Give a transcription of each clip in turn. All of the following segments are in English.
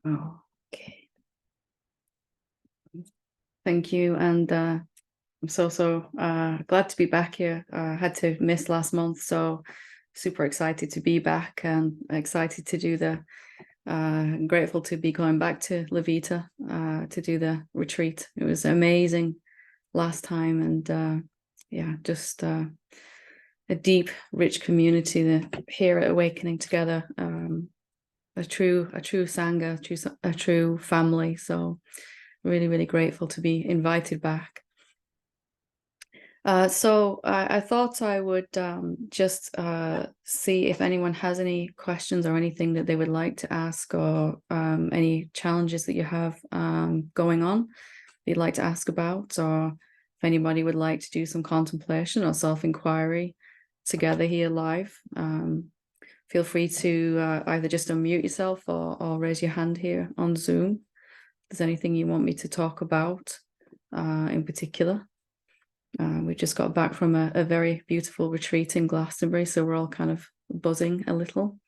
Oh, okay. Thank you. And I'm so glad to be back here. I had to miss last month, so super excited to be back and excited to do the grateful to be going back to Levita to do the retreat. It was amazing last time, and yeah, just a deep, rich community that here at Awakening together. A true sangha, a true family. So really, really grateful to be invited back. So I thought I would just see if anyone has any questions or anything that they would like to ask, or any challenges that you have going on you'd like to ask about, or if anybody would like to do some contemplation or self-inquiry together here live. Feel free to either just unmute yourself or raise your hand here on Zoom. If there's anything you want me to talk about in particular. We just got back from a very beautiful retreat in Glastonbury, so we're all kind of buzzing a little.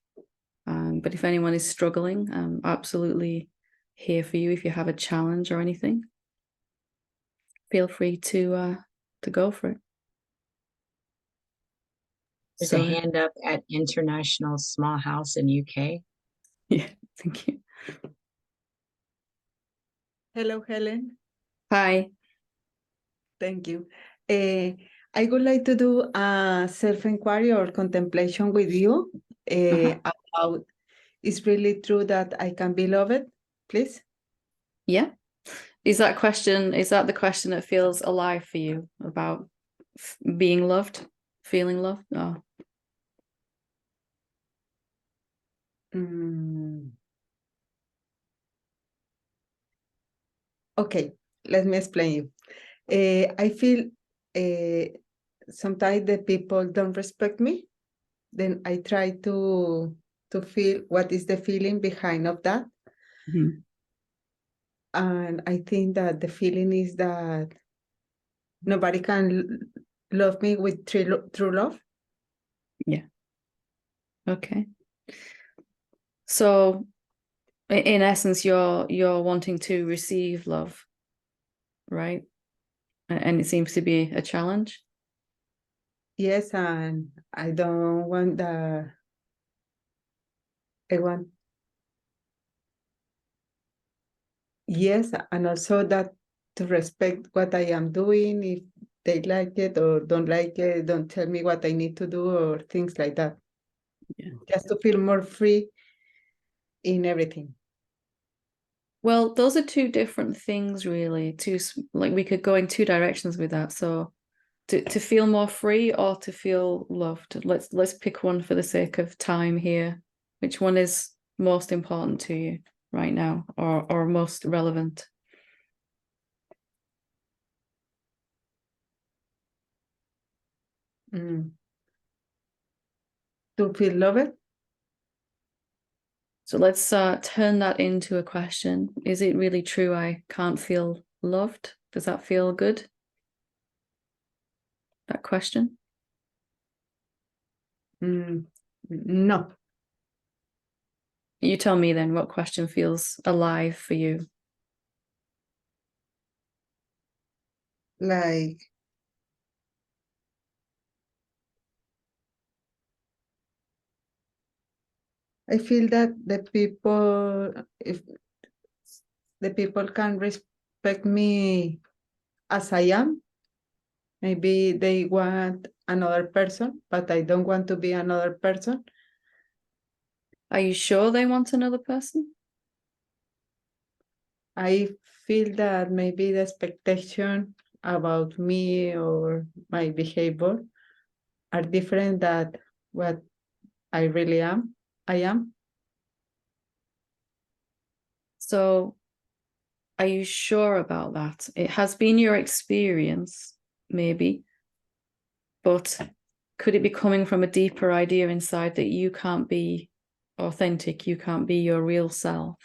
But if anyone is struggling, I'm absolutely here for you if you have a challenge or anything. Feel free to go for it. There's a hand up at International Small House in UK. Yeah, thank you. Hello, Helen. Hi. Thank you. I would like to do a self-inquiry or contemplation with you about, is really true that I can be loved, please? Yeah. Is that the question that feels alive for you, about being loved, feeling loved? Oh. Okay, let me explain you. I feel sometimes the people don't respect me. Then I try to feel what is the feeling behind of that. Mm-hmm. And I think that the feeling is that nobody can love me with true love. Yeah. Okay. So in essence, you're wanting to receive love, right? And it seems to be a challenge. Yes, and I don't want yes, and also that to respect what I am doing, if they like it or don't like it, don't tell me what I need to do or things like that. Yeah. Just to feel more free in everything. Well, those are two different things, really. Like we could go in two directions with that. So to feel more free or to feel loved. Let's pick one for the sake of time here. Which one is most important to you right now, or most relevant? To feel loved. So let's turn that into a question. Is it really true I can't feel loved? Does that feel good? That question? No. You tell me then, what question feels alive for you? Like, I feel that if the people can respect me as I am, maybe they want another person, but I don't want to be another person. Are you sure they want another person? I feel that maybe the expectation about me or my behavior are different than what I really am. I am. So are you sure about that? It has been your experience, maybe, but could it be coming from a deeper idea inside that you can't be authentic, you can't be your real self?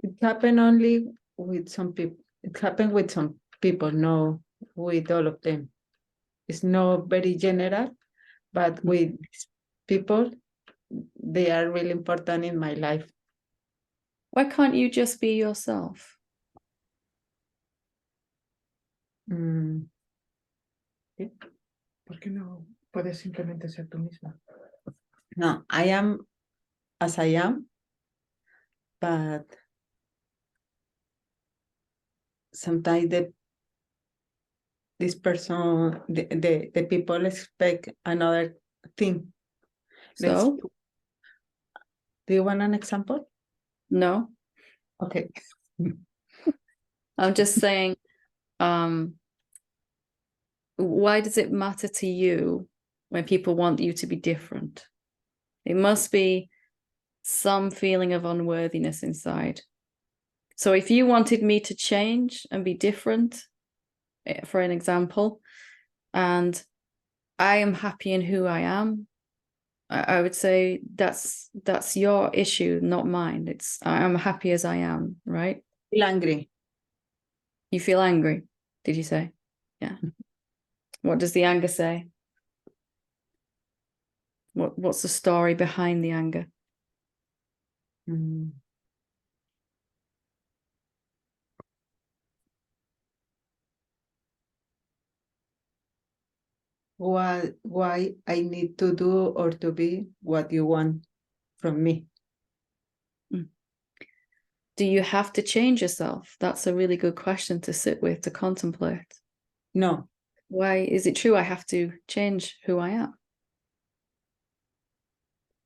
It happened only with some people. It happened with some people, no, with all of them. It's not very general, but with people, they are really important in my life. Why can't you just be yourself? Mm. ¿Por qué no puedes simplemente ser tú misma? No, I am as I am, but sometimes this person, the people expect another thing. So, Do you want an example? no, Okay. I'm just saying, why does it matter to you when people want you to be different? It must be some feeling of unworthiness inside. So if you wanted me to change and be different, for an example, and I am happy in who I am, I would say that's your issue, not mine. I'm happy as I am, right? Feel angry. You feel angry, did you say? Yeah. What does the anger say? What's the story behind the anger? Mm. Why I need to do or to be what you want from me? Do you have to change yourself? That's a really good question to sit with, to contemplate. No. Why is it true I have to change who I am?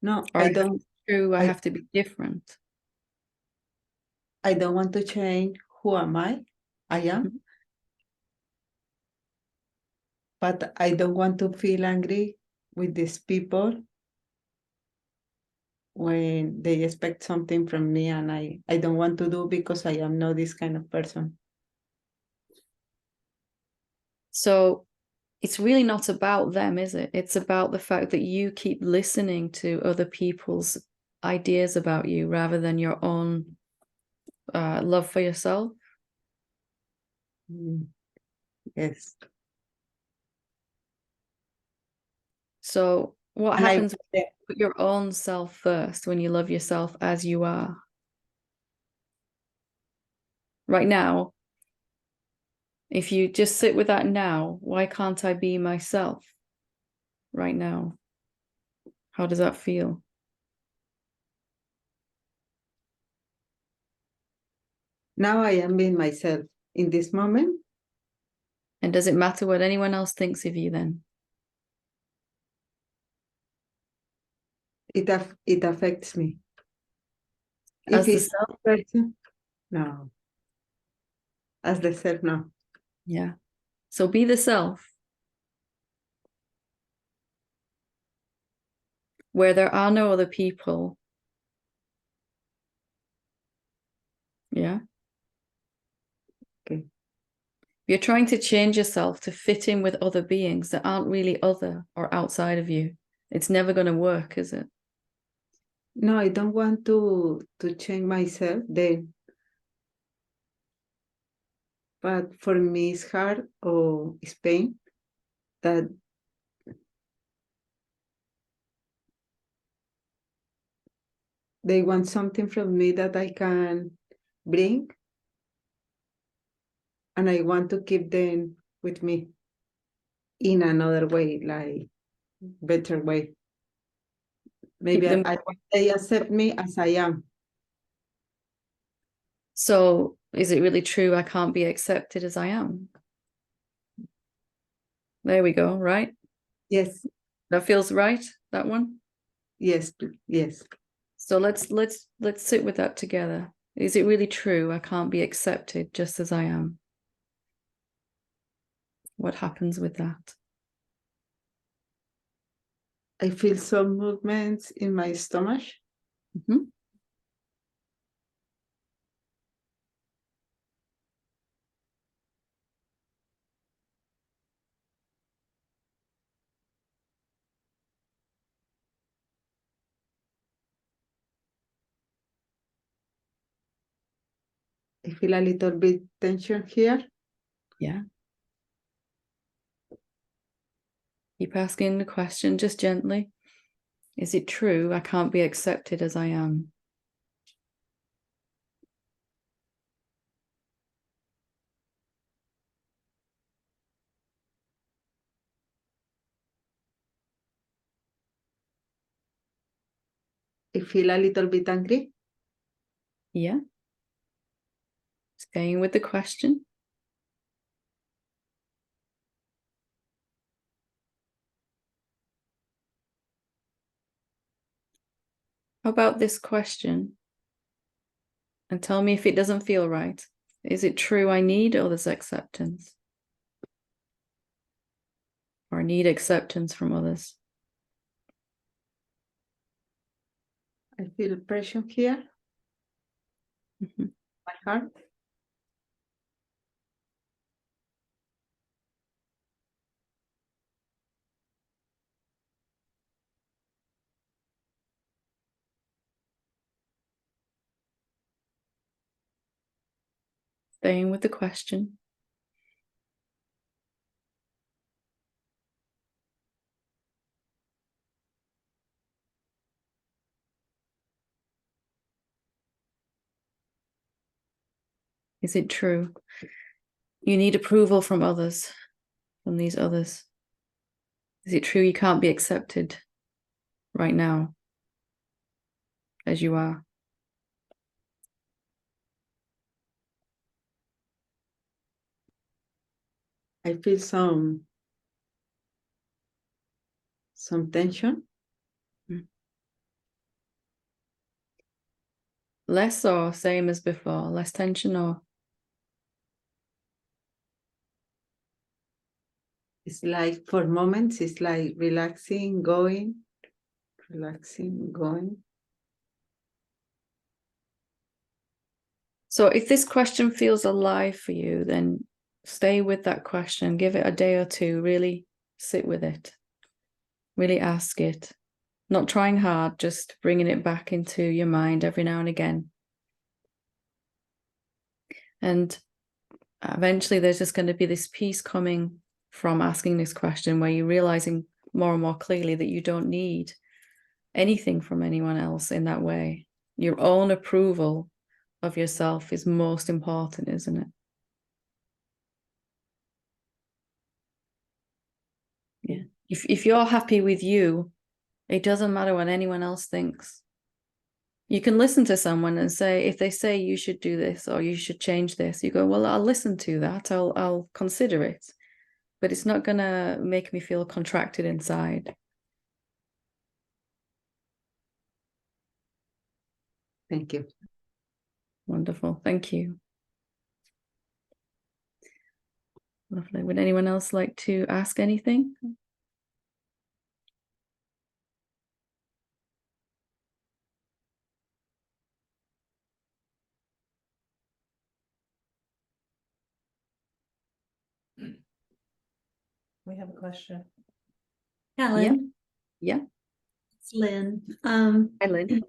No, Or I don't. True, I I- have to be different. I don't want to change who am I am, but I don't want to feel angry with these people when they expect something from me and I don't want to do because I am not this kind of person. So it's really not about them, is it? It's about the fact that you keep listening to other people's ideas about you rather than your own love for yourself. Yes. So what And happens when you put your own self first, when you love yourself as you are? Right now, if you just sit with that now, why can't I be myself right now? How does that feel? Now I am being myself in this moment. And does it matter what anyone else thinks of you then? It affects me. As If the it's self? person, no. As the self, no. Yeah. So be the self. Where there are no other people. Yeah. Okay. You're trying to change yourself to fit in with other beings that aren't really other or outside of you. It's never going to work, is it? No, I don't want to change myself then. But for me, it's hard or it's pain that they want something from me that I can bring. And I want to keep them with me in another way, like better way. Maybe them- they accept me as I am. So is it really true I can't be accepted as I am? There we go, right? Yes. That feels right, that one? Yes, yes. So let's sit with that together. Is it really true I can't be accepted just as I am? What happens with that? I feel some movements in my stomach. Mm-hmm. I feel a little bit tension here. Yeah. Keep asking the question just gently. Is it true I can't be accepted as I am? I feel a little bit angry. Yeah. Staying with the question. How about this question? And tell me if it doesn't feel right. Is it true I need others' acceptance? Or I need acceptance from others? I feel pressure here, Mhm. my heart. Staying with the question. Is it true you need approval from others, from these others? Is it true you can't be accepted right now as you are? I feel some tension. Less or same as before? Less tension or? It's like for moments, it's like relaxing, going. So if this question feels alive for you, then stay with that question. Give it a day or two. Really sit with it. Really ask it. Not trying hard, just bringing it back into your mind every now and again. And eventually there's just going to be this peace coming from asking this question where you're realizing more and more clearly that you don't need anything from anyone else in that way. Your own approval of yourself is most important, isn't it? Yeah. If you're happy with you, it doesn't matter what anyone else thinks. You can listen to someone and say, if they say you should do this or you should change this, you go, well, I'll listen to that. I'll consider it, but it's not going to make me feel contracted inside. Thank you. Wonderful. Thank you. Lovely. Would anyone else like to ask anything? We have a question. Helen, Yeah. it's Lynn. Hi, Lynn.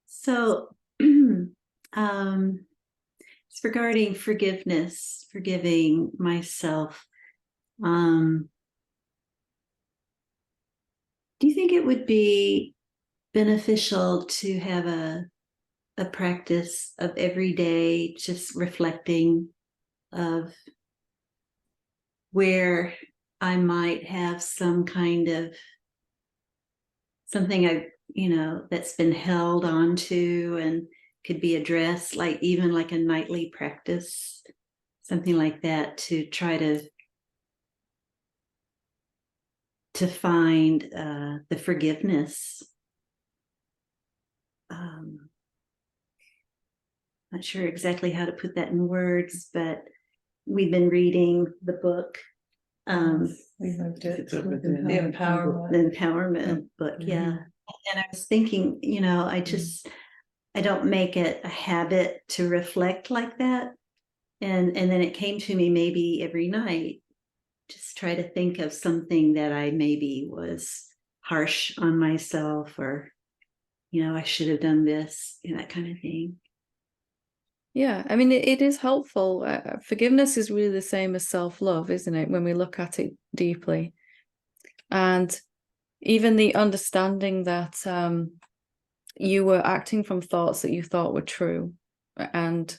So it's regarding forgiveness, forgiving myself. Do you think it would be beneficial to have a practice of every day just reflecting of where I might have some kind of something that's been held onto and could be addressed, like even like a nightly practice, something like that, to try to find the forgiveness. Not sure exactly how to put that in words, but we've been reading the book. We moved it to the The empowerment. book, yeah. And I was thinking, I don't make it a habit to reflect like that. And then it came to me maybe every night, just try to think of something that I maybe was harsh on myself, or, I should have done this, that kind of thing. Yeah, I mean, it is helpful. Forgiveness is really the same as self-love, isn't it? When we look at it deeply. And even the understanding that you were acting from thoughts that you thought were true, and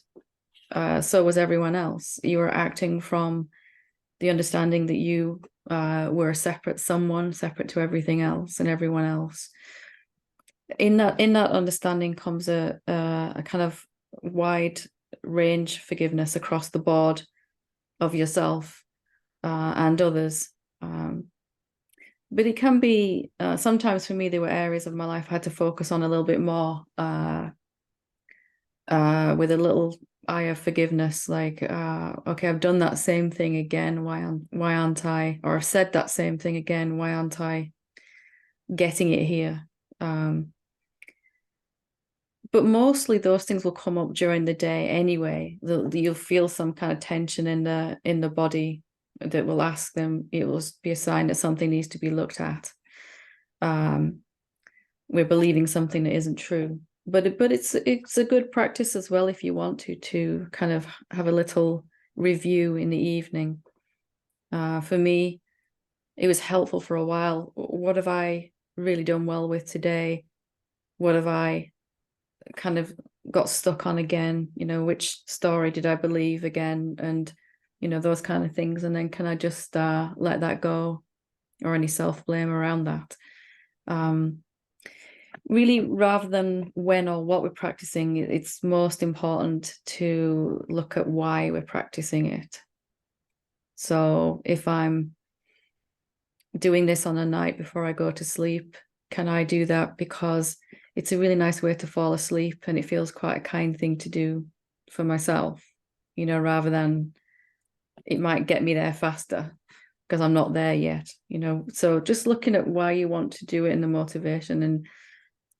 so was everyone else. You were acting from the understanding that you were a separate someone, separate to everything else and everyone else. In that understanding comes a kind of wide range forgiveness across the board of yourself and others. But it can be, sometimes for me, there were areas of my life I had to focus on a little bit more with a little eye of forgiveness, like, okay, I've done that same thing again. Why aren't I? Or I've said that same thing again. Why aren't I getting it here? But mostly those things will come up during the day anyway. You'll feel some kind of tension in the body that will ask them. It will be a sign that something needs to be looked at. We're believing something that isn't true. But it's a good practice as well if you want to kind of have a little review in the evening. For me, it was helpful for a while. What have I really done well with today? What have I kind of got stuck on again? Which story did I believe again? And those kind of things. And then can I just let that go, or any self-blame around that? Really, rather than when or what we're practicing, it's most important to look at why we're practicing it. So if I'm doing this on a night before I go to sleep, can I do that because it's a really nice way to fall asleep and it feels quite a kind thing to do for myself, rather than it might get me there faster because I'm not there yet, So just looking at why you want to do it and the motivation, and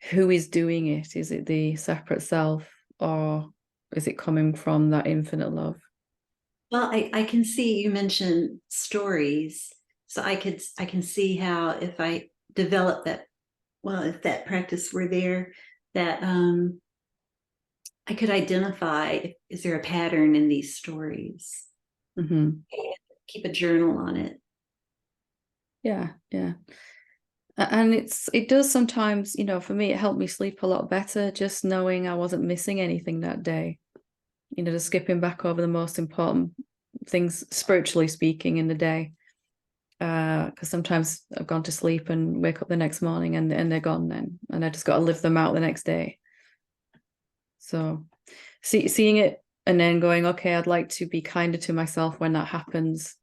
who is doing it. Is it the separate self, or is it coming from that infinite love? Well, I can see you mentioned stories. So I can see how if I develop that, well, if that practice were there, that I could identify, is there a pattern in these stories? Mm-hmm. Keep a journal on it. Yeah. And it does sometimes, for me, it helped me sleep a lot better, just knowing I wasn't missing anything that day. Just skipping back over the most important things, spiritually speaking, in the day. Because sometimes I've gone to sleep and wake up the next morning and they're gone then, and I just got to live them out the next day. So seeing it and then going, okay, I'd like to be kinder to myself when that happens.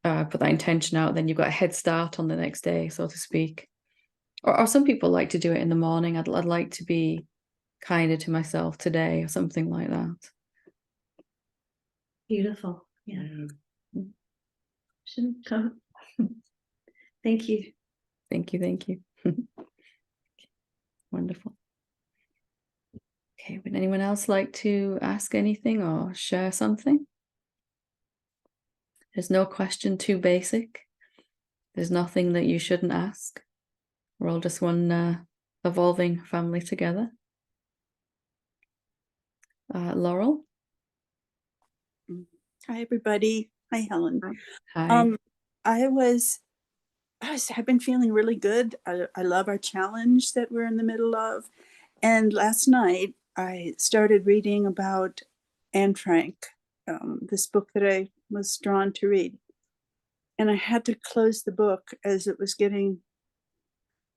Put that intention out, then you've got a head start on the next day, so to speak. Or some people like to do it in the morning. I'd like to be kinder to myself today, or something like that. Beautiful. Yeah. Shouldn't come. Thank you. Thank you. Wonderful. Okay, would anyone else like to ask anything or share something? There's no question too basic. There's nothing that you shouldn't ask. We're all just one evolving family together. Laurel? Hi, everybody. Hi, Helen. Hi. I've been feeling really good. I love our challenge that we're in the middle of. And last night I started reading about Anne Frank, this book that I was drawn to read. And I had to close the book as it was getting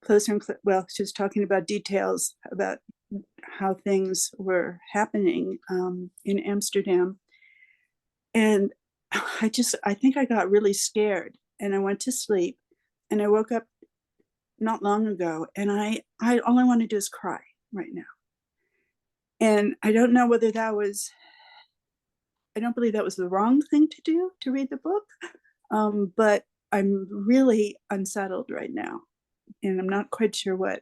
closer and well, she was talking about details about how things were happening in Amsterdam. And I think I got really scared and I went to sleep, and I woke up not long ago, and I all I want to do is cry right now. And I don't know whether I don't believe that was the wrong thing to do, to read the book. But I'm really unsettled right now, and I'm not quite sure what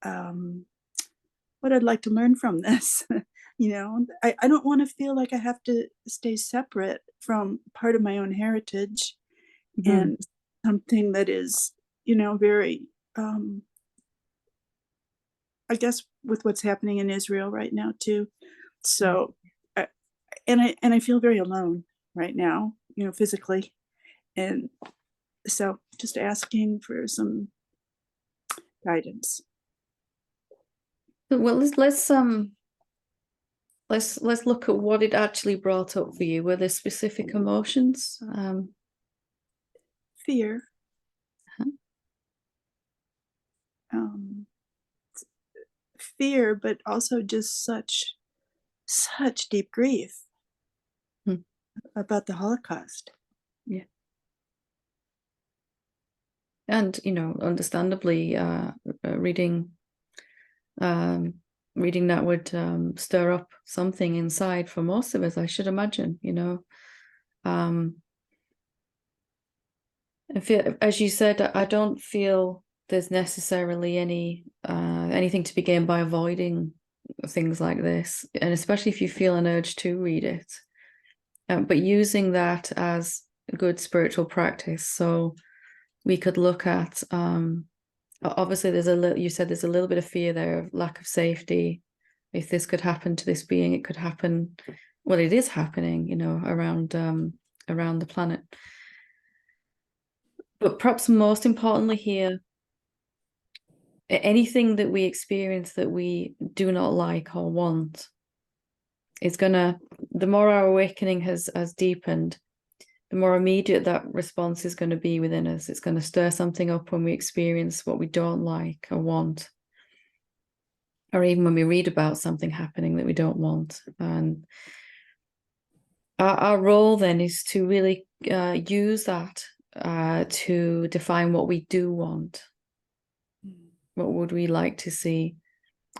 I'd like to learn from this. I don't want to feel like I have to stay separate from part of my own heritage, and something that is, very, I guess, with what's happening in Israel right now too. So, I feel very alone right now, physically. And so just asking for some guidance. Well, let's look at what it actually brought up for you. Were there specific emotions? Fear. Fear, but also just such deep grief about the Holocaust. Yeah. And, understandably, reading that would stir up something inside for most of us, I should imagine, as you said, I don't feel there's necessarily anything to be gained by avoiding things like this, and especially if you feel an urge to read it, but using that as a good spiritual practice. So we could look at, obviously you said there's a little bit of fear there of lack of safety. If this could happen to this being, it could happen. Well, it is happening, around the planet. But perhaps most importantly here, anything that we experience that we do not like or want is the more our awakening has deepened, the more immediate that response is going to be within us. It's going to stir something up when we experience what we don't like or want, or even when we read about something happening that we don't want. And our role then is to really use that to define what we do want. What would we like to see?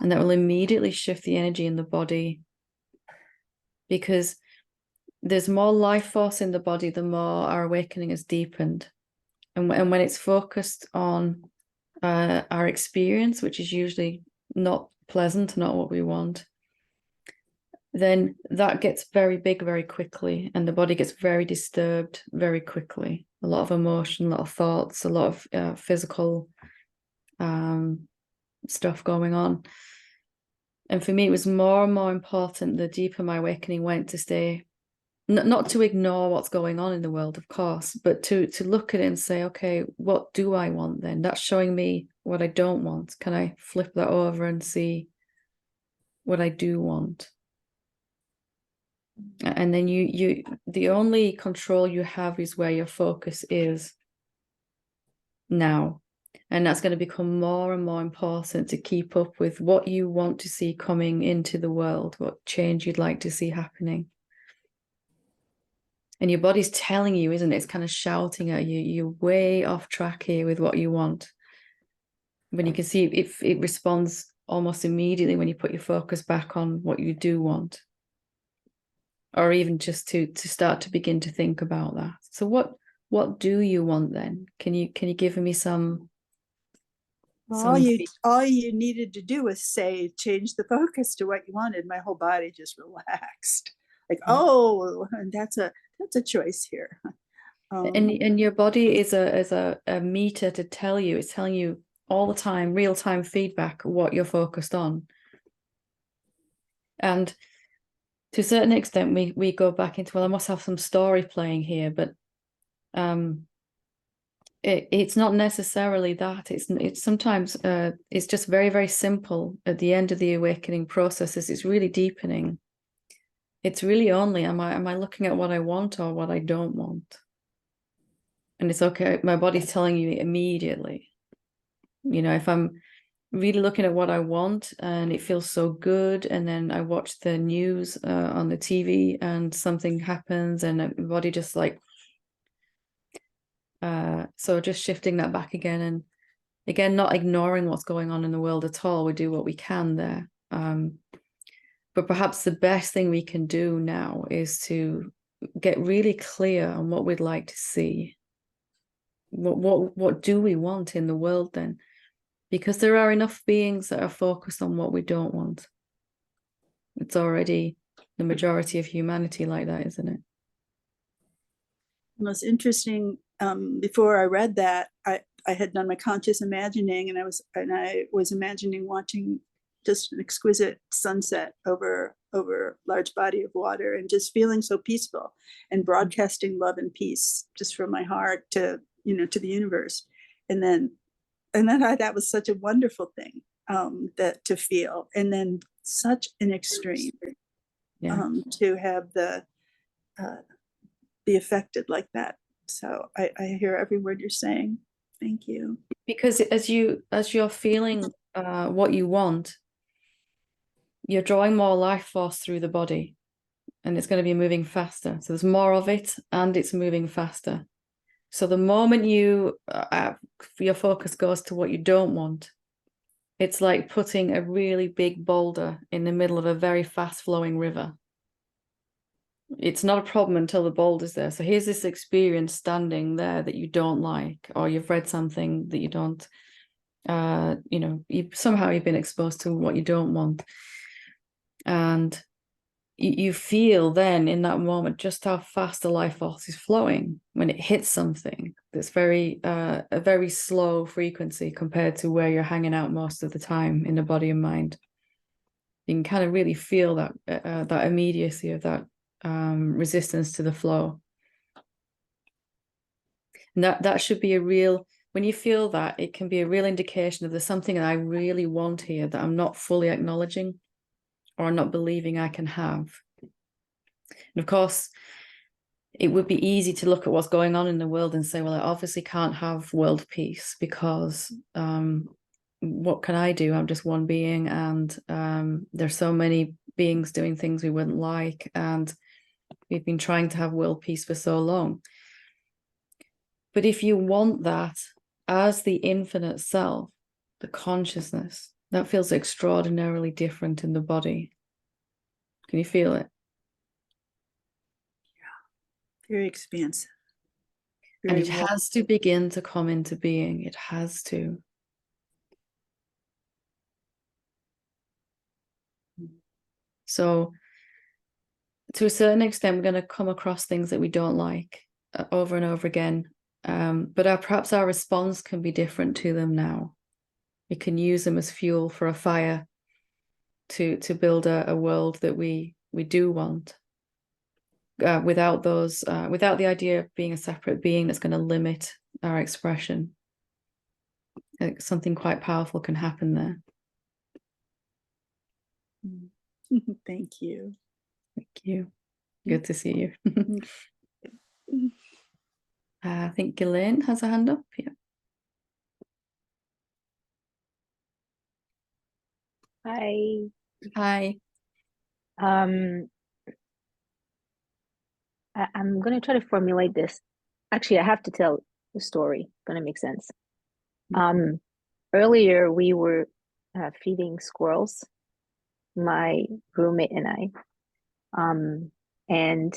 And that will immediately shift the energy in the body, because there's more life force in the body the more our awakening has deepened. And when it's focused on our experience, which is usually not pleasant, not what we want, then that gets very big very quickly, and the body gets very disturbed very quickly. A lot of emotion, a lot of thoughts, a lot of physical stuff going on. And for me, it was more and more important the deeper my awakening went to stay, not to ignore what's going on in the world, of course, but to look at it and say, okay, what do I want then? That's showing me what I don't want. Can I flip that over and see what I do want? And then the only control you have is where your focus is now. And that's going to become more and more important to keep up with what you want to see coming into the world, what change you'd like to see happening. And your body's telling you, isn't it? It's kind of shouting at you, you're way off track here with what you want. When you can see it responds almost immediately when you put your focus back on what you do want. Or even just to start to begin to think about that. So what do you want then? Can you give me some? All you needed to do was say, change the focus to what you wanted. My whole body just relaxed. Like, oh, and that's a choice here. And your body is a meter to tell you. It's telling you all the time, real-time feedback, what you're focused on. And to a certain extent, we go back into, well, I must have some story playing here, but it's not necessarily that. It's sometimes it's just very, very simple. At the end of the awakening processes, it's really deepening. It's really only, am I looking at what I want or what I don't want? And it's okay. My body's telling you immediately. If I'm really looking at what I want and it feels so good, and then I watch the news on the TV and something happens and my body just like, so just shifting that back again, and again, not ignoring what's going on in the world at all. We do what we can there. But perhaps the best thing we can do now is to get really clear on what we'd like to see. What do we want in the world then? Because there are enough beings that are focused on what we don't want. It's already the majority of humanity like that, isn't it? Most interesting, before I read that, I had done my conscious imagining, and I was imagining watching just an exquisite sunset over a large body of water, and just feeling so peaceful and broadcasting love and peace just from my heart to to the universe. And then that was such a wonderful thing that to feel, and then such an extreme to have be affected like that. So I hear every word you're saying. Thank you. Because as you're feeling what you want, you're drawing more life force through the body, and it's going to be moving faster. So there's more of it, and it's moving faster. So the moment your focus goes to what you don't want, it's like putting a really big boulder in the middle of a very fast flowing river. It's not a problem until the boulder's there. So here's this experience standing there that you don't like, or you've read something that you don't, you've been exposed to what you don't want. And you feel then in that moment just how fast the life force is flowing when it hits something that's a very slow frequency compared to where you're hanging out most of the time in the body and mind. You can kind of really feel that immediacy of that resistance to the flow. And that should be when you feel that, it can be a real indication of there's something that I really want here that I'm not fully acknowledging or not believing I can have. And of course, it would be easy to look at what's going on in the world and say, well, I obviously can't have world peace because what can I do? I'm just one being, and there's so many beings doing things we wouldn't like, and we've been trying to have world peace for so long. But if you want that as the infinite self, the consciousness, that feels extraordinarily different in the body. Can you feel it? Yeah, very expansive. And it has to begin to come into being. It has to. So to a certain extent, we're going to come across things that we don't like over and over again. But perhaps our response can be different to them now. We can use them as fuel for a fire to build a world that we do want. Without the idea of being a separate being that's going to limit our expression. Something quite powerful can happen there. Thank you. Thank you. Good to see you. I think Ghislaine has a hand up. Yeah. Hi. Hi. I'm going to try to formulate this. Actually, I have to tell the story. Going to make sense. Earlier, we were feeding squirrels, my roommate and I. And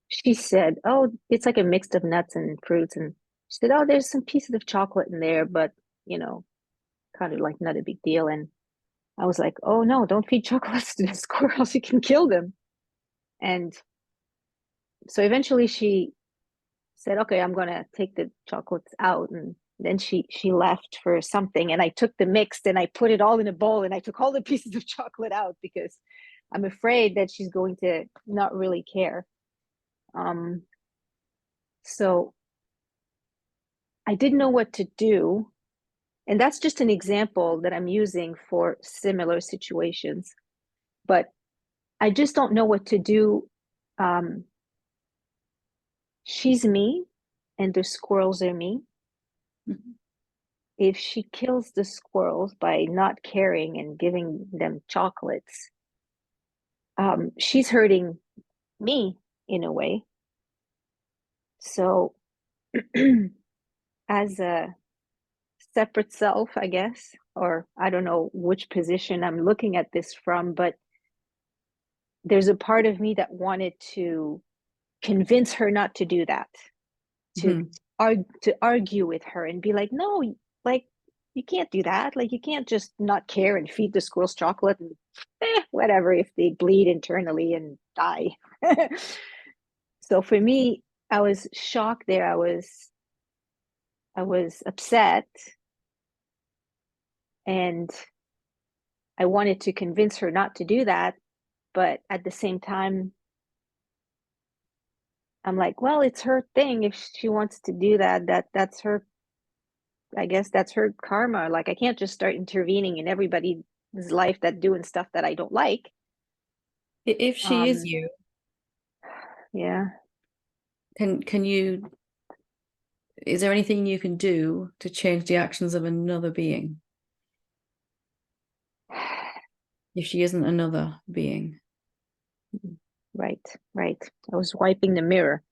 she said, oh, it's like a mix of nuts and fruits. And she said, oh, there's some pieces of chocolate in there, but, kind of like not a big deal. And I was like, oh, no, don't feed chocolates to the squirrels. You can kill them. And so eventually she said, okay, I'm going to take the chocolates out. And then she left for something. And I took the mixed and I put it all in a bowl and I took all the pieces of chocolate out because I'm afraid that she's going to not really care. So I didn't know what to do. And that's just an example that I'm using for similar situations. But I just don't know what to do. She's me and the squirrels are me. Mm-hmm. If she kills the squirrels by not caring and giving them chocolates, she's hurting me in a way. So as a separate self, I guess, or I don't know which position I'm looking at this from, but there's a part of me that wanted to convince her not to do that, to argue with her and be like, no, like you can't do that. Like you can't just not care and feed the squirrels chocolate and whatever if they bleed internally and die. So for me, I was shocked there. I was upset. And I wanted to convince her not to do that. But at the same time, I'm like, well, it's her thing. If she wants to do that, that's her, I guess that's her karma. Like, I can't just start intervening in everybody's life that doing stuff that I don't like. If she is you, Yeah. can you, is there anything you can do to change the actions of another being? If she isn't another being. Right. I was wiping the mirror.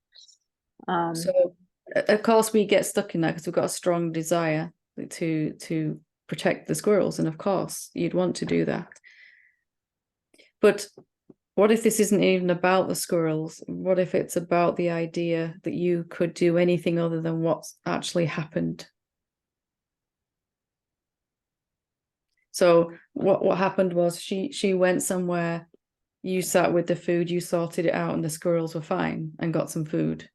So of course we get stuck in that because we've got a strong desire to protect the squirrels, and of course you'd want to do that. But what if this isn't even about the squirrels? What if it's about the idea that you could do anything other than what's actually happened? So what happened was she went somewhere, you sat with the food, you sorted it out, and the squirrels were fine and got some food.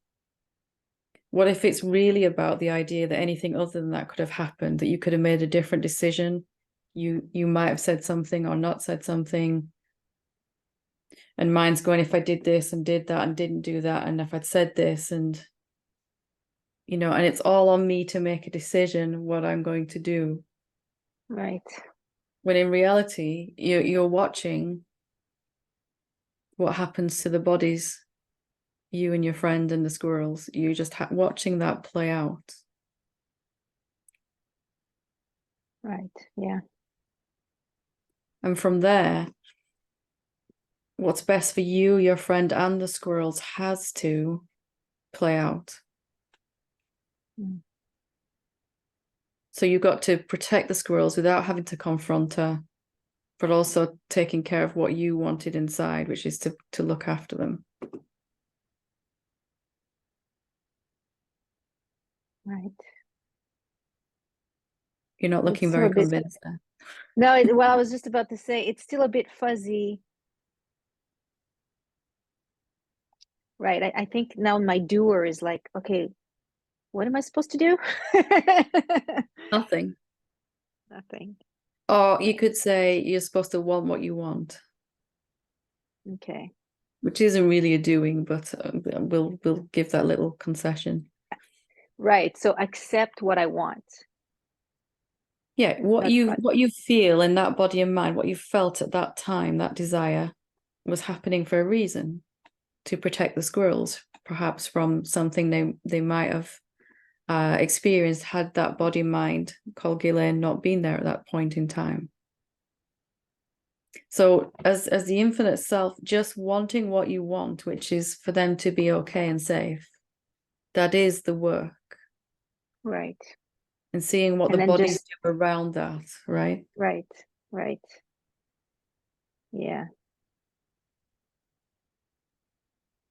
What if it's really about the idea that anything other than that could have happened, that you could have made a different decision? You might have said something or not said something. And mine's going, if I did this and did that and didn't do that, and if I'd said this, and you know, and it's all on me to make a decision what I'm going to do. Right. When in reality, you're watching what happens to the bodies, you and your friend and the squirrels. You're just watching that play out. Right. Yeah. And from there, what's best for you, your friend, and the squirrels has to play out. So you've got to protect the squirrels without having to confront her, but also taking care of what you wanted inside, which is to look after them. Right. You're not looking very convinced there. No, well, I was just about to say, it's still a bit fuzzy. Right. I think now my doer is like, okay, what am I supposed to do? Nothing. Nothing. Or you could say you're supposed to want what you want. Okay. Which isn't really a doing, but we'll give that little concession. Right. So accept what I want. Yeah, what you feel in that body and mind, what you felt at that time, that desire was happening for a reason, to protect the squirrels, perhaps from something they might have experienced had that body and mind called Ghislaine not been there at that point in time. So as the infinite self, just wanting what you want, which is for them to be okay and safe, that is the work. Right. And seeing what And the then bodies do around that, right? Right. Yeah.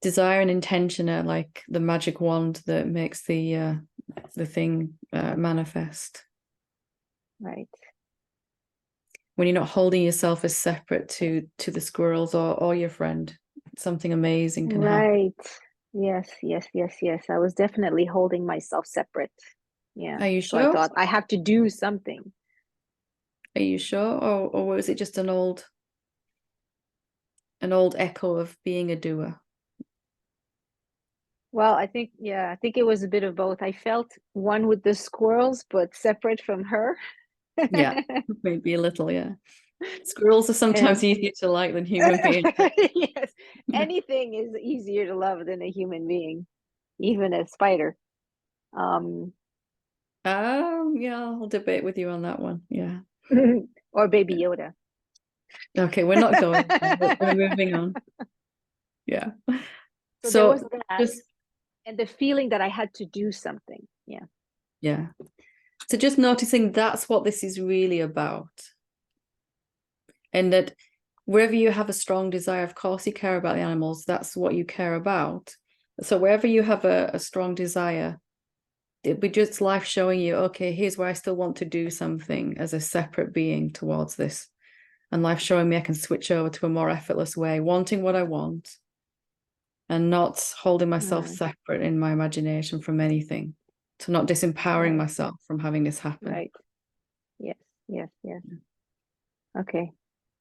Desire and intention are like the magic wand that makes the thing manifest. Right. When you're not holding yourself as separate to the squirrels or your friend, something amazing can happen. Right. Yes. I was definitely holding myself separate. Yeah. Are you So sure? I thought I have to do something. Are you sure? Or was it just an old echo of being a doer? Well, I think it was a bit of both. I felt one with the squirrels, but separate from her. Yeah, maybe a little, yeah. Squirrels are sometimes easier to like than human beings. Yes, anything is easier to love than a human being, even a spider. Yeah, I'll debate with you on that one. Yeah. Or Baby Yoda. Okay, we're not going there, but we're moving on. Yeah. So there was that, just, and the feeling that I had to do something. Yeah. Yeah. So just noticing that's what this is really about. And that wherever you have a strong desire, of course you care about the animals, that's what you care about. So wherever you have a strong desire, it'd be just life showing you, okay, here's where I still want to do something as a separate being towards this. And life showing me I can switch over to a more effortless way, wanting what I want and not holding myself separate in my imagination from anything, to not disempowering myself from having this happen. Right. Yes. Okay.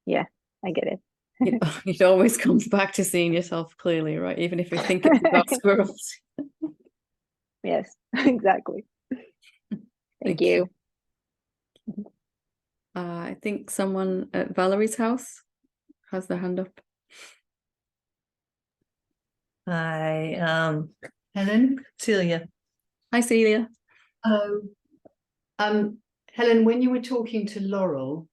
Yeah, I get it. it always comes back to seeing yourself clearly, right? Even if we think it's about squirrels. Yes, exactly. Thank you. I think someone at Valerie's house has their hand up. Hi, Helen, Celia. Hi, Celia. Helen, when you were talking to Laurel,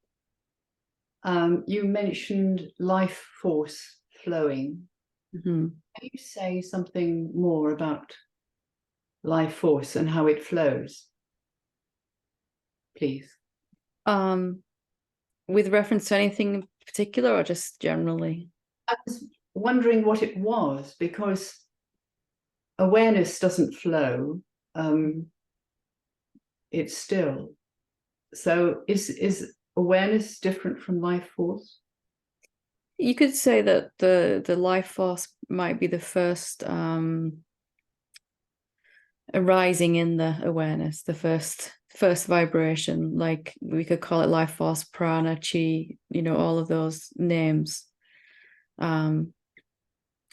you mentioned life force flowing. Mhm. Can you say something more about life force and how it flows, please? With reference to anything in particular or just generally? I was wondering what it was, because awareness doesn't flow, it's still. So is awareness different from life force? You could say that the life force might be the first arising in the awareness, the first vibration. Like we could call it life force, prana, chi, all of those names.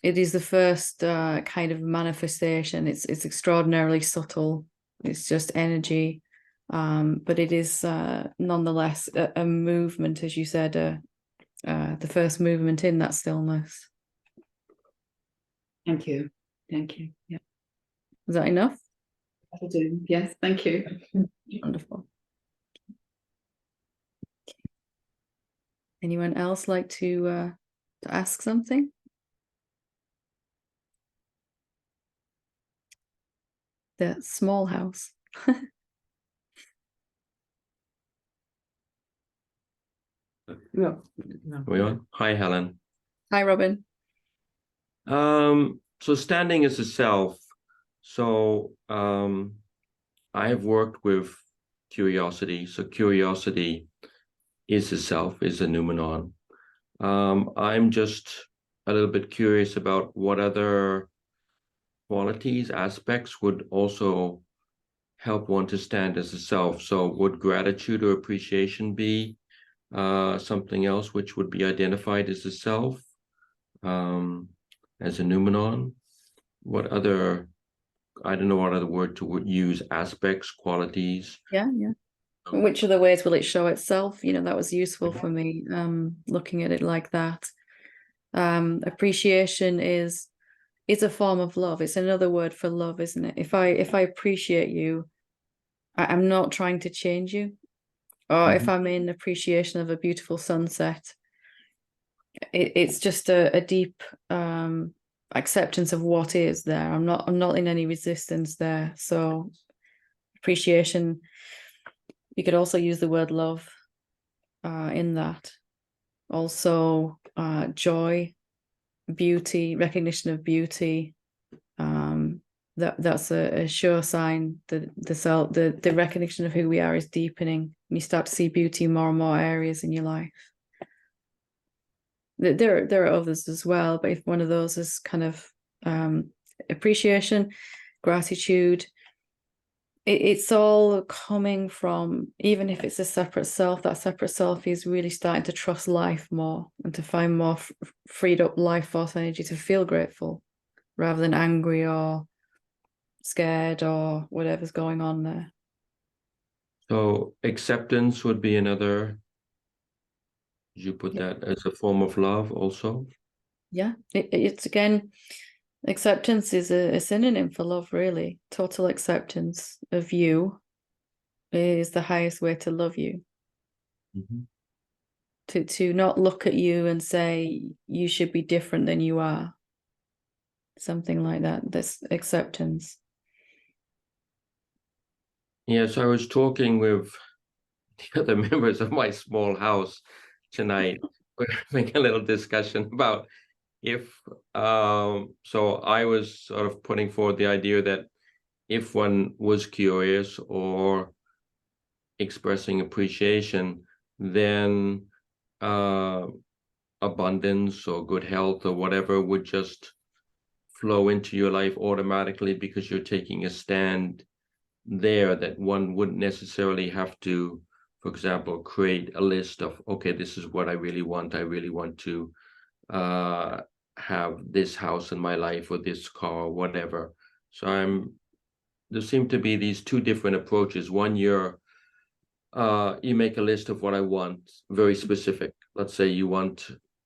It is the first kind of manifestation. It's extraordinarily subtle. It's just energy, but it is nonetheless a movement, as you said, the first movement in that stillness. Thank you. Thank you. Yeah. Is that enough? That'll do. Yes, thank you. Wonderful. Anyone else like to ask something? The small house. No. Are we on? Hi, Helen. Hi, Robin. So standing as a self. So I have worked with curiosity. So curiosity is a self, is a noumenon. I'm just a little bit curious about what other qualities, aspects would also help one to stand as a self. So would gratitude or appreciation be something else which would be identified as a self, as a noumenon? What other, I don't know what other word to use, aspects, qualities? Yeah. Which other ways will it show itself? That was useful for me, looking at it like that. Appreciation is a form of love. It's another word for love, isn't it? If I appreciate you, I'm not trying to change you. Or if I'm in appreciation of a beautiful sunset, it's just a deep acceptance of what is there. I'm not in any resistance there. So appreciation, you could also use the word love in that. Also joy, beauty, recognition of beauty. That's a sure sign that the recognition of who we are is deepening. You start to see beauty in more and more areas in your life. There are others as well, but if one of those is kind of appreciation, gratitude, it's all coming from, even if it's a separate self, that separate self is really starting to trust life more and to find more freed up life force energy to feel grateful rather than angry or scared or whatever's going on there. So acceptance would be another, you put that as a form of love also? Yeah, it's again, acceptance is a synonym for love, really. Total acceptance of you is the highest way to love you. To not look at you and say you should be different than you are. Something like that. That's acceptance. Yes, I was talking with the other members of my small house tonight. We're having a little discussion about if, so I was sort of putting forward the idea that if one was curious or expressing appreciation, then abundance or good health or whatever would just flow into your life automatically because you're taking a stand there, that one wouldn't necessarily have to, for example, create a list of, okay, this is what I really want. I really want to have this house in my life or this car or whatever. So there seem to be these two different approaches. One, you make a list of what I want, very specific. Let's say you're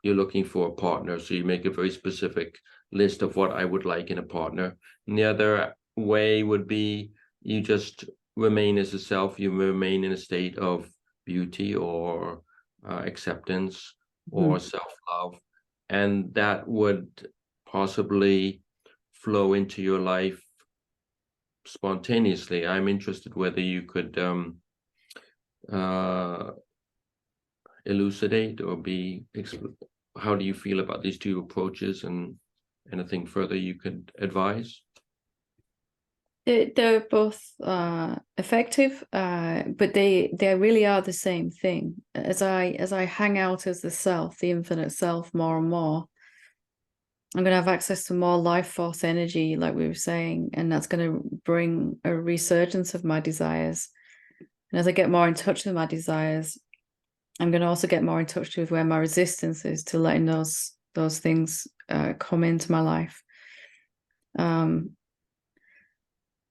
looking for a partner, so you make a very specific list of what I would like in a partner. And the other way would be you just remain as a self, you remain in a state of beauty or acceptance or self-love, and that would possibly flow into your life spontaneously. I'm interested whether you could elucidate or how do you feel about these two approaches, and anything further you could advise? They're both effective, but they really are the same thing. As I hang out as the self, the infinite self, more and more, I'm going to have access to more life force energy, like we were saying, and that's going to bring a resurgence of my desires. And as I get more in touch with my desires, I'm going to also get more in touch with where my resistance is to letting those things come into my life.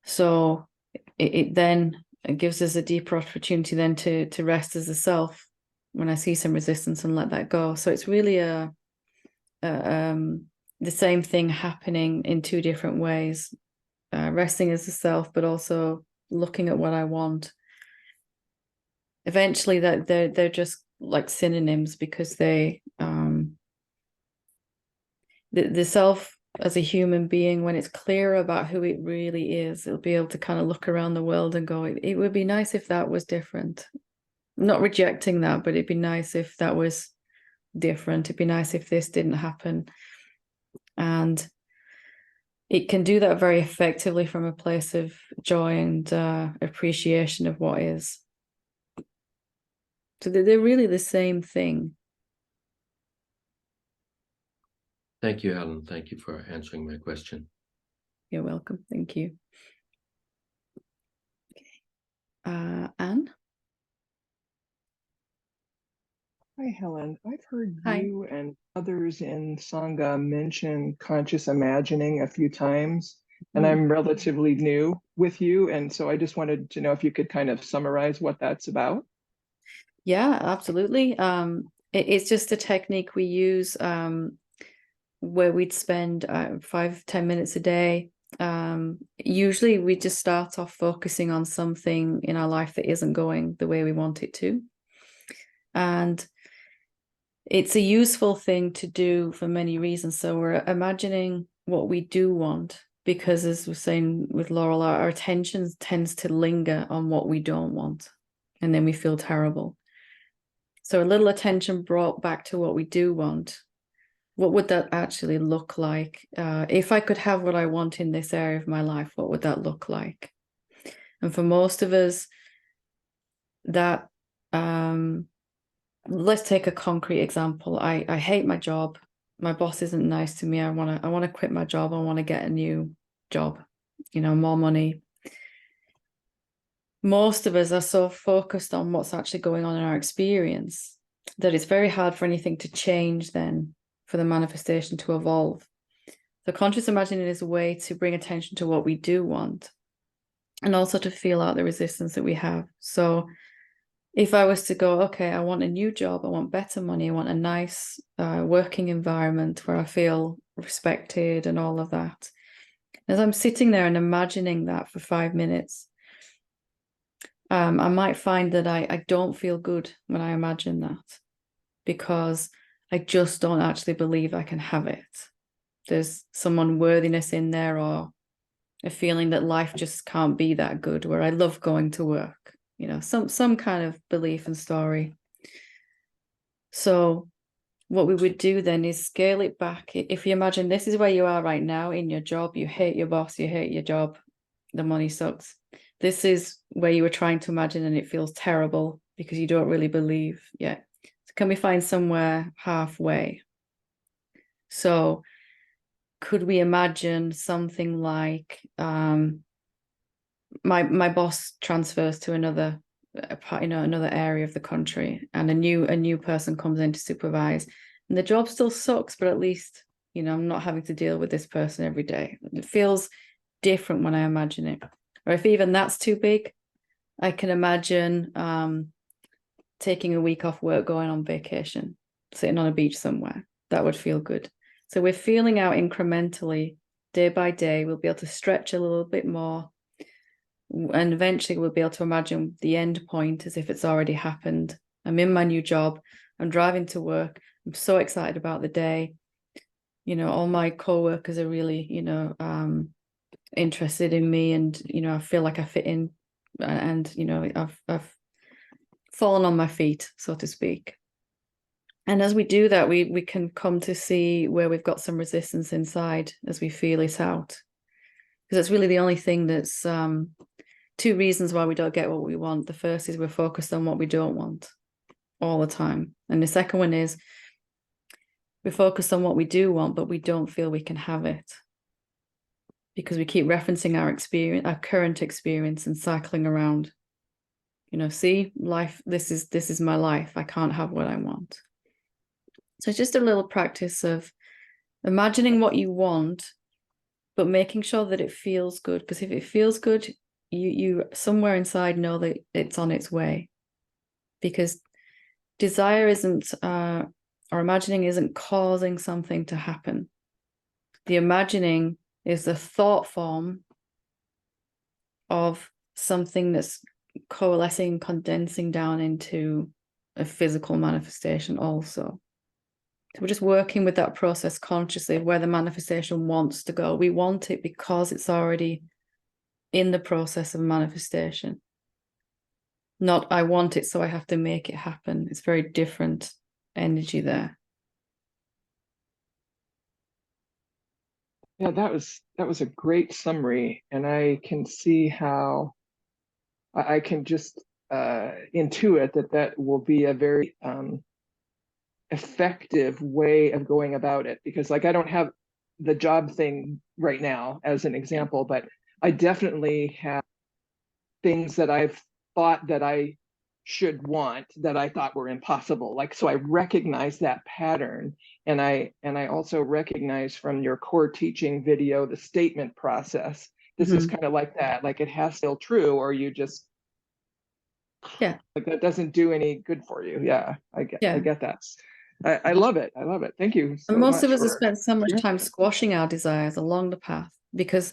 So it then gives us a deeper opportunity then to rest as a self when I see some resistance and let that go. So it's really the same thing happening in two different ways, resting as a self, but also looking at what I want. Eventually that they're just like synonyms, because the self as a human being, when it's clear about who it really is, it'll be able to kind of look around the world and go, it would be nice if that was different. I'm not rejecting that, but it'd be nice if that was different. It'd be nice if this didn't happen. And it can do that very effectively from a place of joy and appreciation of what is. So they're really the same thing. Thank you, Helen. Thank you for answering my question. You're welcome. Thank you. Okay. Anne? Hi, Helen. I've heard Hi. you and others in Sangha mention conscious imagining a few times, and I'm relatively new with you, and so I just wanted to know if you could kind of summarize what that's about. Yeah, absolutely. It's just a technique we use where we'd spend 5-10 minutes a day. Usually we just start off focusing on something in our life that isn't going the way we want it to. And it's a useful thing to do for many reasons. So we're imagining what we do want, because as we're saying with Laurel, our attention tends to linger on what we don't want, and then we feel terrible. So a little attention brought back to what we do want. What would that actually look like? If I could have what I want in this area of my life, what would that look like? And for most of us, that let's take a concrete example. I hate my job. My boss isn't nice to me. I want to quit my job. I want to get a new job, more money. Most of us are so focused on what's actually going on in our experience that it's very hard for anything to change then, for the manifestation to evolve. So conscious imagining is a way to bring attention to what we do want, and also to feel out the resistance that we have. So if I was to go, okay, I want a new job, I want better money, I want a nice working environment where I feel respected and all of that. As I'm sitting there and imagining that for 5 minutes, I might find that I don't feel good when I imagine that, because I just don't actually believe I can have it. There's some unworthiness in there, or a feeling that life just can't be that good, where I love going to work, some kind of belief and story. So what we would do then is scale it back. If you imagine this is where you are right now in your job, you hate your boss, you hate your job, the money sucks. This is where you were trying to imagine and it feels terrible because you don't really believe yet. So can we find somewhere halfway? So could we imagine something like my boss transfers to another area of the country, and a new person comes in to supervise, And the job still sucks, but at least, you know, I'm not having to deal with this person every day. It feels different when I imagine it. Or if even that's too big, I can imagine taking a week off work, going on vacation, sitting on a beach somewhere. That would feel good. So we're feeling out incrementally, day by day. We'll be able to stretch a little bit more. And eventually we'll be able to imagine the end point as if it's already happened. I'm in my new job. I'm driving to work. I'm so excited about the day. You know, all my co-workers are really, you know, interested in me, and, you know, I feel like I fit in, and, you know, I've fallen on my feet, so to speak. And as we do that, we can come to see where we've got some resistance inside as we feel it out. Because it's really the only thing that's two reasons why we don't get what we want. The first is we're focused on what we don't want all the time. And the second one is we're focused on what we do want, but we don't feel we can have it. Because we keep referencing our experience, our current experience, and cycling around. You know, see, life, this is my life. I can't have what I want. So it's just a little practice of imagining what you want, but making sure that it feels good. Because if it feels good, you somewhere inside know that it's on its way. Because desire isn't, or imagining isn't causing something to happen. The imagining is the thought form of something that's coalescing, condensing down into a physical manifestation also. So we're just working with that process consciously of where the manifestation wants to go. We want it because it's already in the process of manifestation. Not, I want it, so I have to make it happen. It's very different energy there. Yeah, that was a great summary, and I can see how I can just intuit that will be a very effective way of going about it. Because, like, I don't have the job thing right now as an example, but I definitely have things that I've thought that I should want that I thought were impossible. Like, so I recognize that pattern. And I also recognize from your core teaching video, the statement process. This is kind of like that. Like, it has to feel true, or you just, yeah, like, that doesn't do any good for you. Yeah, I get that. I love it. I love it. Thank you so and most much of us have spent so much sharing. time squashing our desires along the path, because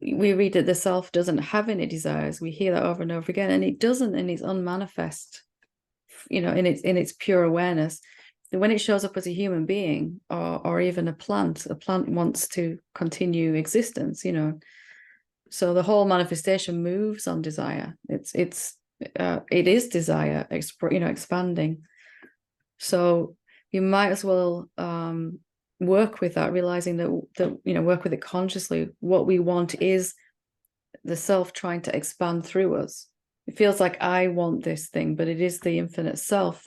we read that the self doesn't have any desires. We hear that over and over again, and it doesn't, and it's unmanifest, you know, in its pure awareness. When it shows up as a human being, or even a plant wants to continue existence, you know. So the whole manifestation moves on desire. It is desire, you know, expanding. So you might as well work with that, realizing that you know, work with it consciously. What we want is the self trying to expand through us. It feels like I want this thing, but it is the infinite self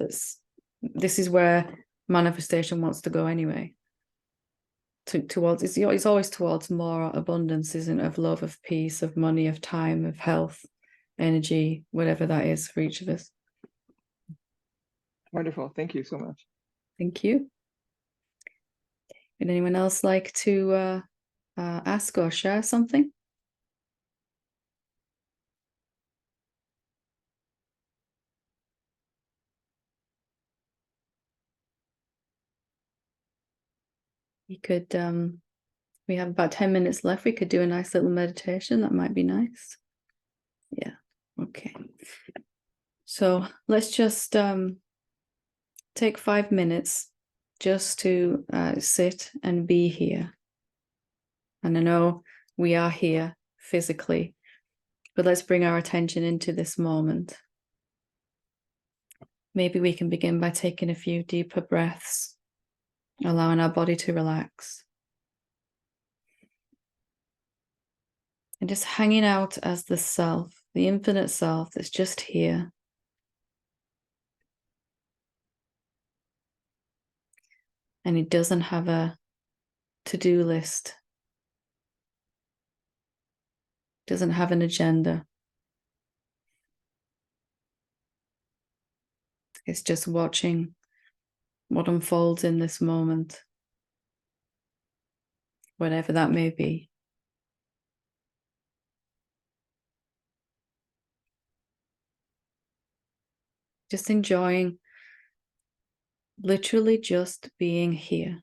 this is where manifestation wants to go anyway. Towards it's always towards more abundance, isn't it? Of love, of peace, of money, of time, of health, energy, whatever that is for each of us. Wonderful. Thank you so much. Thank you. Would anyone else like to ask or share something? You could, we have about 10 minutes left. We could do a nice little meditation. That might be nice. Yeah. Okay. So let's just take 5 minutes just to sit and be here. And I know we are here physically, but let's bring our attention into this moment. Maybe we can begin by taking a few deeper breaths, allowing our body to relax. And just hanging out as the self, the infinite self that's just here. And it doesn't have a to-do list. Doesn't have an agenda. It's just watching what unfolds in this moment, whatever that may be. Just enjoying, literally just being here.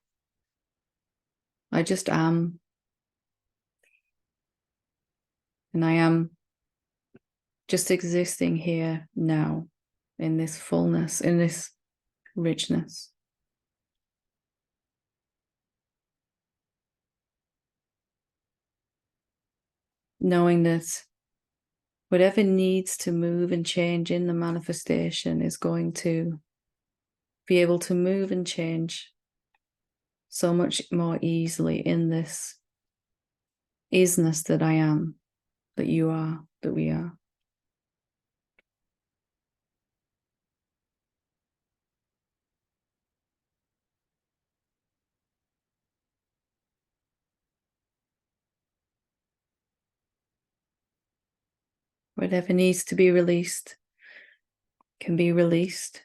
I just am. And I am just existing here now, in this fullness, in this richness. Knowing that whatever needs to move and change in the manifestation is going to be able to move and change so much more easily in this isness that I am, that you are, that we are. Whatever needs to be released can be released.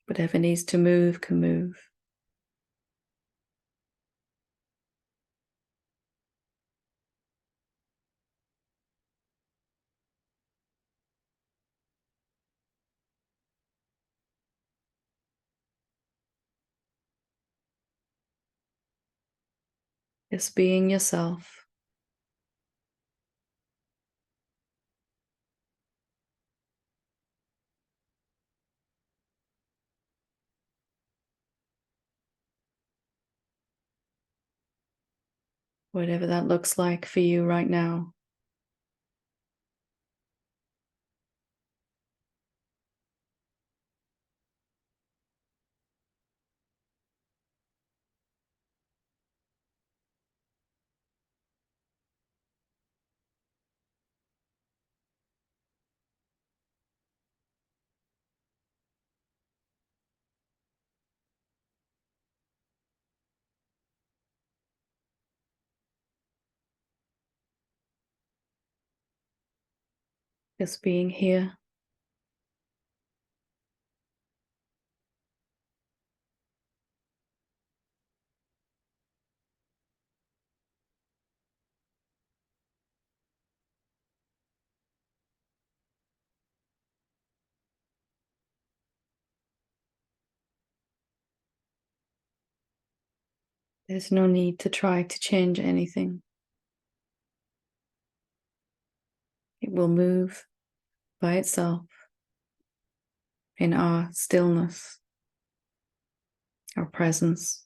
Whatever needs to move can move. Just being yourself. Whatever that looks like for you right now. Just being here. There's no need to try to change anything. It will move by itself in our stillness, our presence.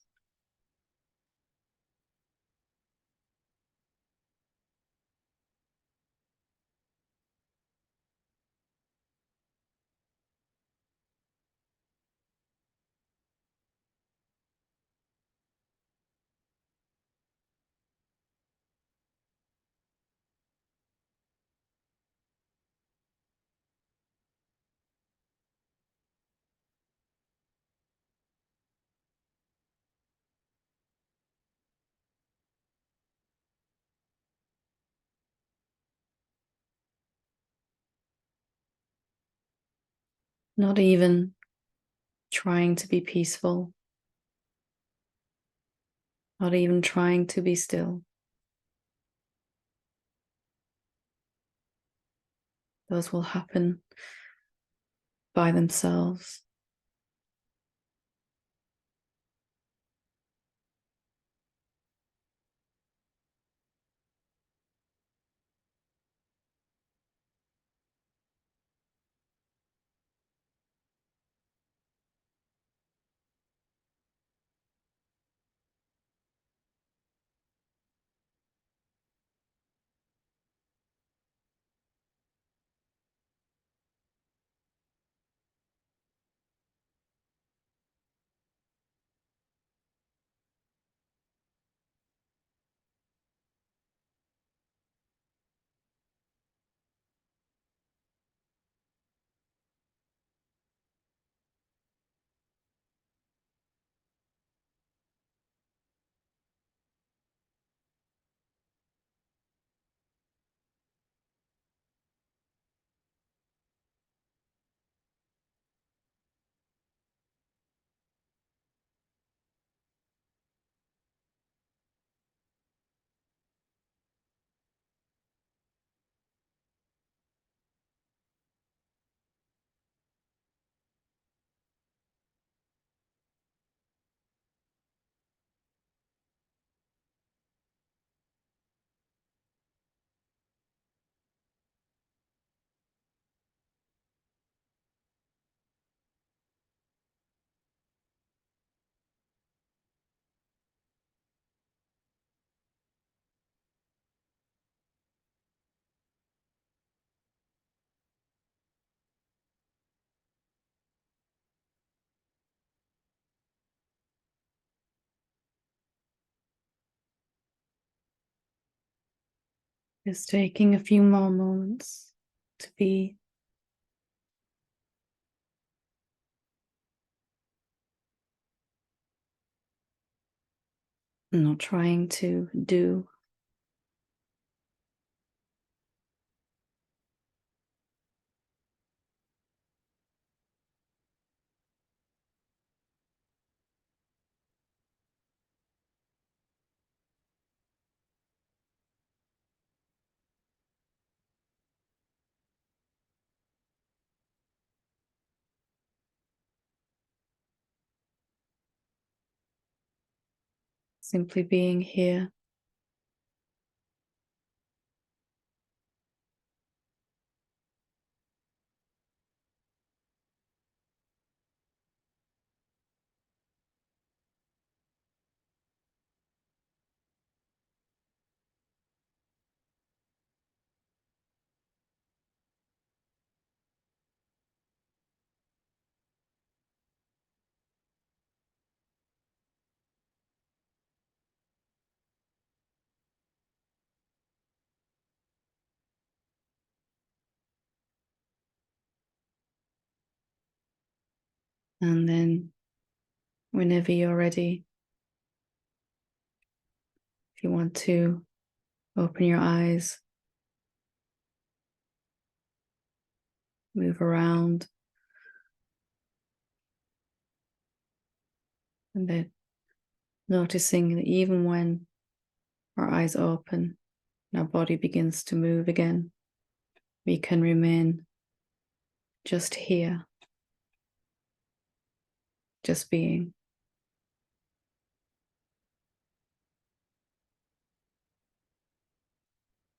Not even trying to be peaceful. Not even trying to be still. Those will happen by themselves. Just taking a few more moments to be. Not trying to do. Simply being here. And then whenever you're ready, if you want to open your eyes, move around, and then noticing that even when our eyes open and our body begins to move again, we can remain just here, just being.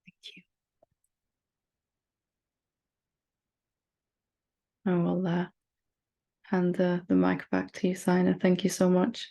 Thank you. I will hand the mic back to you, Sina. Thank you so much.